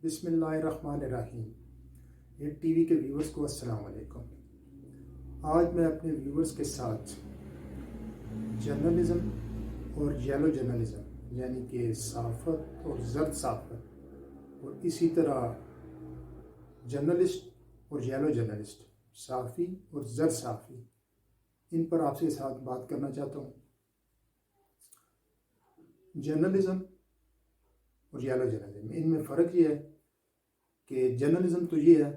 بسم اللہ الرحمن الرحیم۔ ایک ٹی وی کے ویورز کو السلام علیکم۔ آج میں اپنے ویورز کے ساتھ جرنلزم اور یلو جرنلزم یعنی کہ صحافت اور زرد صحافت، اور اسی طرح جرنلسٹ اور یلو جرنلسٹ، صحافی اور زرد صحافی، ان پر آپ کے ساتھ بات کرنا چاہتا ہوں۔ جرنلزم اور یلو جرنلزم، ان میں فرق یہ ہے کہ جرنلزم تو یہ ہے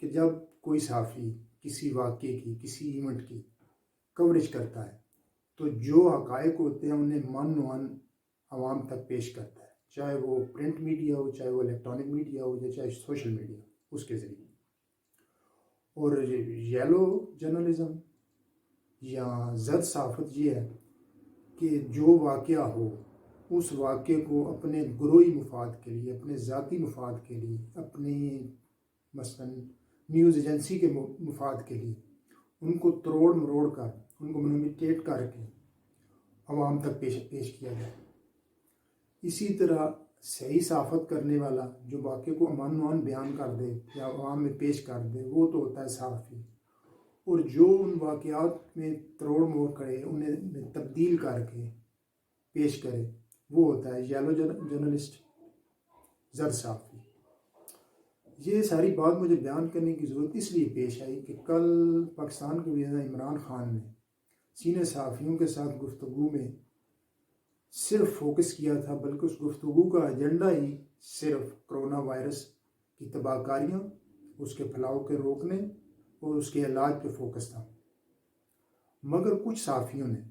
کہ جب کوئی صحافی کسی واقعے کی، کسی ایونٹ کی کوریج کرتا ہے تو جو حقائق ہوتے ہیں انہیں من وان عوام تک پیش کرتا ہے، چاہے وہ پرنٹ میڈیا ہو، چاہے وہ الیکٹرانک میڈیا ہو، یا چاہے سوشل میڈیا ہو، اس کے ذریعے۔ اور یلو جرنلزم یا زرد صحافت یہ ہے کہ جو واقعہ ہو اس واقعے کو اپنے گروہی مفاد کے لیے، اپنے ذاتی مفاد کے لیے، اپنی مثلا نیوز ایجنسی کے مفاد کے لیے ان کو تروڑ مروڑ کر، ان کو مینیپولیٹ کر کے عوام تک پیش کیا جائے۔ اسی طرح صحیح صحافت کرنے والا جو واقعے کو امان وان بیان کر دے یا عوام میں پیش کر دے، وہ تو ہوتا ہے صحافی۔ اور جو ان واقعات میں تروڑ موڑ کرے، انہیں تبدیل کر کے پیش کرے، وہ ہوتا ہے یلو جرنلسٹ، زرد صحافی۔ یہ ساری بات مجھے بیان کرنے کی ضرورت اس لیے پیش آئی کہ کل پاکستان کے وزیر عمران خان نے سینئر صحافیوں کے ساتھ گفتگو میں صرف فوکس کیا تھا، بلکہ اس گفتگو کا ایجنڈا ہی صرف کرونا وائرس کی تباہ کاریاں، اس کے پھیلاؤ کے روکنے اور اس کے علاج پہ فوکس تھا۔ مگر کچھ صحافیوں نے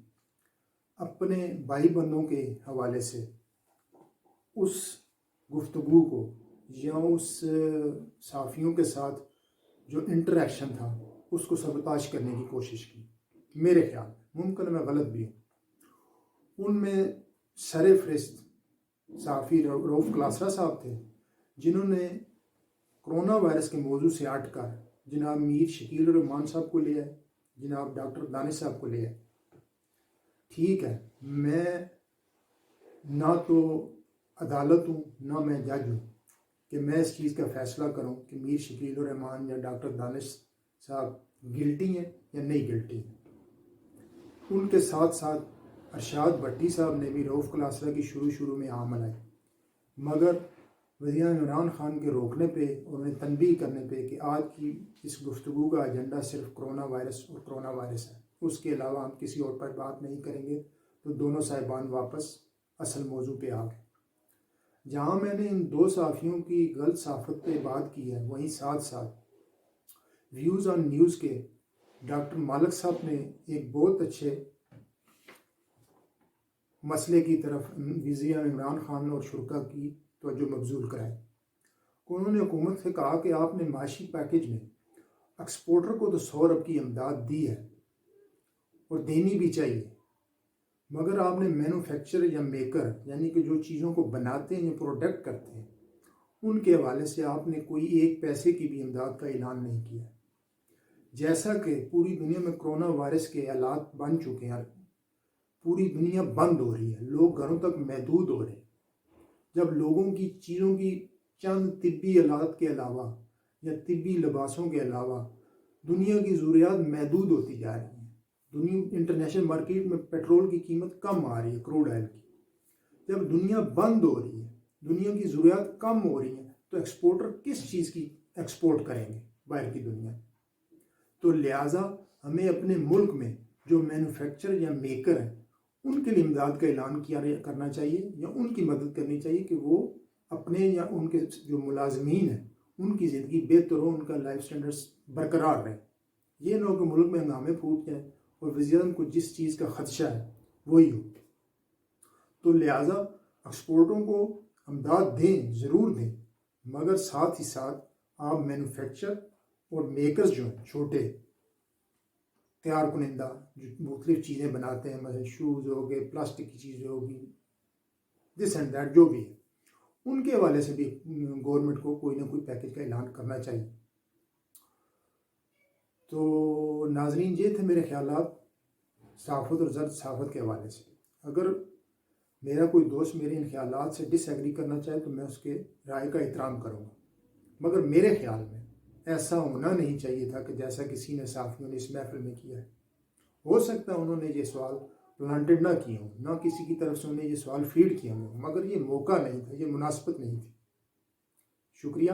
اپنے بھائی بندوں کے حوالے سے اس گفتگو کو یا اس صحافیوں کے ساتھ جو انٹریکشن تھا اس کو سبوتاژ کرنے کی کوشش کی۔ میرے خیال ممکن میں غلط بھی ہوں۔ ان میں سر فہرست صحافی رؤف کلاسرا صاحب تھے، جنہوں نے کرونا وائرس کے موضوع سے ہٹ کر جناب میر شکیل الرحمان صاحب کو لیا ہے، جناب ڈاکٹر دانش صاحب کو لیا ہے۔ ٹھیک ہے، میں نہ تو عدالت ہوں نہ میں جج ہوں کہ میں اس چیز کا فیصلہ کروں کہ میر شکیل الرحمان یا ڈاکٹر دانش صاحب گلٹی ہیں یا نہیں گلٹی ہیں۔ ان کے ساتھ ساتھ ارشاد بھٹی صاحب نے بھی رؤف کلاسرا کی شروع میں ہاں ملائی، مگر وزیر عمران خان کے روکنے پہ اور انہیں تنبیہ کرنے پہ کہ آج کی اس گفتگو کا ایجنڈا صرف کرونا وائرس ہے، اس کے علاوہ ہم کسی اور پر بات نہیں کریں گے، تو دونوں صاحبان واپس اصل موضوع پہ آ گئے۔ جہاں میں نے ان دو صحافیوں کی غلط صحافت پہ بات کی ہے، وہیں ساتھ ساتھ ویوز آن نیوز کے ڈاکٹر مالک صاحب نے ایک بہت اچھے مسئلے کی طرف وزیر عمران خان اور شرکا کی توجہ مبذول کرائی۔ انہوں نے حکومت سے کہا کہ آپ نے معاشی پیکیج میں ایکسپورٹر کو تو 100 ارب کی امداد دی ہے اور دینی بھی چاہیے، مگر آپ نے مینوفیکچر یا میکر یعنی کہ جو چیزوں کو بناتے ہیں یا پروڈکٹ کرتے ہیں ان کے حوالے سے آپ نے کوئی ایک پیسے کی بھی امداد کا اعلان نہیں کیا۔ جیسا کہ پوری دنیا میں کرونا وائرس کے حالات بن چکے ہیں، پوری دنیا بند ہو رہی ہے، لوگ گھروں تک محدود ہو رہے ہیں، جب لوگوں کی چیزوں کی چند طبی آلات کے علاوہ یا طبی لباسوں کے علاوہ دنیا کی ضروریات محدود ہوتی جا رہی ہیں، دنیا انٹرنیشنل مارکیٹ میں پیٹرول کی قیمت کم آ رہی ہے، کروڈ آئل کی، جب دنیا بند ہو رہی ہے، دنیا کی ضروریات کم ہو رہی ہیں، تو ایکسپورٹر کس چیز کی ایکسپورٹ کریں گے باہر کی دنیا؟ تو لہٰذا ہمیں اپنے ملک میں جو مینوفیکچر یا میکر ہیں ان کے لیے امداد کا اعلان کرنا چاہیے یا ان کی مدد کرنی چاہیے کہ وہ اپنے یا ان کے جو ملازمین ہیں ان کی زندگی بہتر ہو، ان کا لائف سٹینڈرڈ برقرار رہے۔ یہ نہ ہو کہ ملک میں ہنگامے پھوٹ جائیں اور وزیر اعظم کو جس چیز کا خدشہ ہے وہی ہو۔ تو لہٰذا ایکسپورٹوں کو امداد دیں، ضرور دیں، مگر ساتھ ہی ساتھ آپ مینوفیکچر اور میکرز جو ہیں چھوٹے تیار کنندہ جو مختلف چیزیں بناتے ہیں، مثلا شوز ہو گئے، پلاسٹک کی چیزیں ہوگی، دس اینڈ دیٹ جو بھی ہے، ان کے حوالے سے بھی گورنمنٹ کو کوئی نہ کوئی پیکیج کا اعلان کرنا چاہیے۔ تو ناظرین، یہ تھے میرے خیالات صحافت اور زرد صحافت کے حوالے سے۔ اگر میرا کوئی دوست میرے ان خیالات سے ڈس ایگری کرنا چاہے تو میں اس کے رائے کا احترام کروں گا، مگر میرے خیال میں ایسا ہونا نہیں چاہیے تھا کہ جیسا کسی نے صحافیوں نے اس محفل میں کیا ہے۔ ہو سکتا ہے انہوں نے یہ سوال پلانٹڈ نہ کیے ہوں، نہ کسی کی طرف سے انہیں یہ سوال فیڈ کیے ہوں، مگر یہ موقع نہیں تھا، یہ مناسبت نہیں تھی۔ شکریہ۔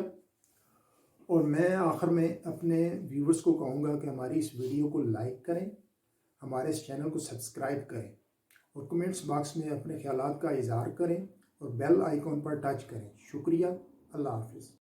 اور میں آخر میں اپنے ویورز کو کہوں گا کہ ہماری اس ویڈیو کو لائک کریں، ہمارے اس چینل کو سبسکرائب کریں، اور کمنٹس باکس میں اپنے خیالات کا اظہار کریں اور بیل آئیکن پر ٹچ کریں۔ شکریہ۔ اللہ حافظ۔